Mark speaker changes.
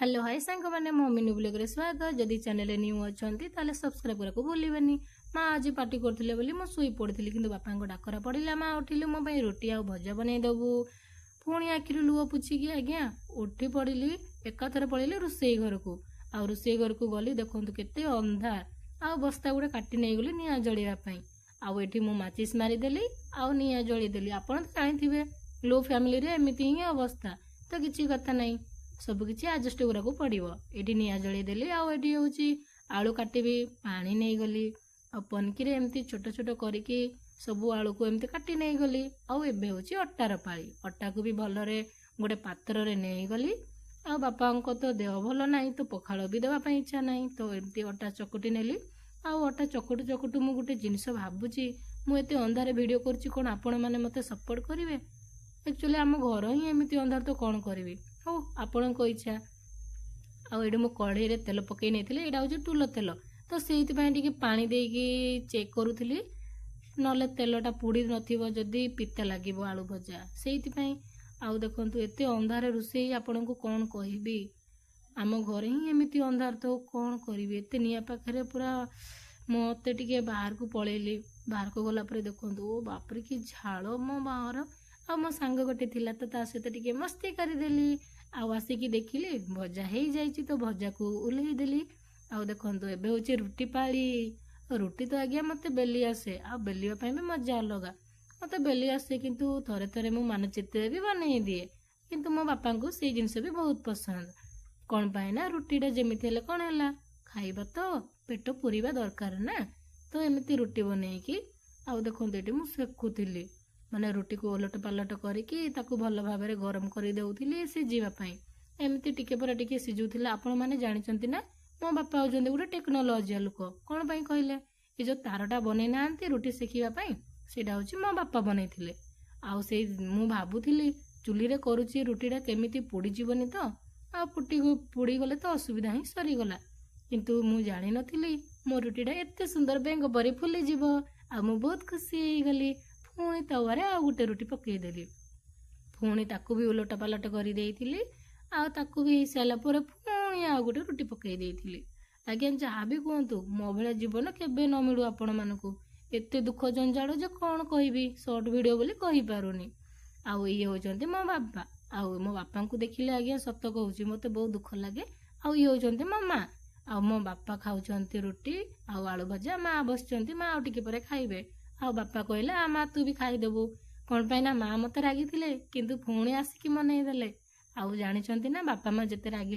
Speaker 1: Hello hi सांग मैंने मो मिनी ब्लॉग रे स्वागत। जदि चैनल न्यू अच्छी ताले सब्सक्राइब करको भूलिबेनी। माँ आज पार्टी करथिले बोली मो सुई पड़थिली किंतु बापा को डाकरा पड़िला। माँ उठिलु मो पई रोटी आ भजा बनै दबु। पुणी आखिरु लुह पुछिकी आज्ञा उठी पड़िली। एकाथरे पळेली रुसेई घर को। आ रुसेई घर को गली देखंतु केते अंधार। आ बस्ता गुडे काटी नै गली निया जळिया पई। आ एठी मो माचिस मारी देली आ निया जळी देली। आपण तो जानिथिबे लो फैमिली रे एमिति ही अवस्था तो किछि कथा नै। सबकि आजस्ट गुरा को पड़ो ये निआ जलि देली। आठी हूँ आलू काटबी पानी नहीं गली आ पनकी एमती छोट छोट करके सब आलू को एमती काटी नहीं गली। आबे हूँ अटार पाली अटा को भी भलरे गोटे पात्र रे नहीं गली। आ बापा को तो देह भल ना तो पखाड़ भी देवाई इच्छा ना तो एमती अटा चकुटी नेली। आटा चकुटू चकुटू मु गोटे जिनस भावुची मुझे अंधारे भिड कर कौन आपण मैंने मत सपोर्ट करेंगे। एक्चुअली आम घर ही एमती अंधार तो कौन करी हो आपण इच्छा। आठ मु कढ़ई रे तेल पकई नहीं यहाँ हूँ टूल तेल तो से पानी देकी चेक करूली ना तेलटा पुड़ी नदी पिता लगे आलू भजा से आउ देखु एत अंधार रोषे आपण को कौन कहबी। आम घर ही एमती अंधार तो कौन करी एत निया पाखे पूरा मत टे बाहर को पलैली। बाहर को गला देखु ओ बापरे कि झाड़ मो बाहर। आ मो सांग गोटे थिला तो ता सहित टिके मस्ती करदेली। आसिकी देखिली भजा हो जाइए तो भजा को ओल्है देली। आउ देखो एबे हूँ रुटी पाली। रुटी तो आज्ञा मत बेली आसे आ बेलिया भी मजा अलग मत बेली आसे किंतु थरे थरे मु मानचित्र भी बनई दिए किंतु मो बापा को से जिनस भी बहुत पसंद। कौन पाए ना रुटीटा जमीती हेले कौन है खाइबा तो पेट पूरीबा दरकार ना तो एमती रुटी बनईकी आउ देखो ये मुझे सेकुली माने रुटी को ओलट पालट करके भल भाव गरम कर देउथिली सिझीवाई एमती टिके पर टिके सिझुला। आपण मैंने जानते ना मो बापा होते गोटे टेक्नोलोजी लोक कौन पाई कहले ये जो तारटा बनै ना रुटी सेकिवाई सेटा हूँ मो बापा बनै थिले। आउ से मु भाबुथिली चुली रे करूची रुटीटा केमिति पोड़ी जीवनी तो आ पोड़ी गले तो असुविधा ही सरीगला किंतु मु जानी नथिली मो रुटीटा एते सुंदर बेंग परी फुली जीव। आ मु बहुत खुशी गली। पुणी तवारे आ गोटे रुटी पकईदेली पुणी ताकू भी उलट पालट कर ताकू भी सारा पुणी आ गोटे रुटी पकई देइथिली। आज्ञा जहाँ भी कहतु मो भाया जीवन केबे न मिलू आपण मानकू एते दुख जंजाल जो कौन कहबी सर्ट वीडियो बोली कहि पारुनी। आउ ये होचंती मो बापा आउ मो बापा को देखिले आज्ञा सत कहूची मते बहुत दुख लगे। आउ ये होचंती मो माँ आउ मो बापा खाउचंती रुटी आउ आलू भजा माँ बसचंती माँ आउ टिके परे खाइबे। आ बापा कहले आ माँ तू भी खाईदेबू कौन पाई ना माँ मत रागी किंतु पुणी आसिकी मनई देले। आउ जानी ना बापा माँ जिते रागी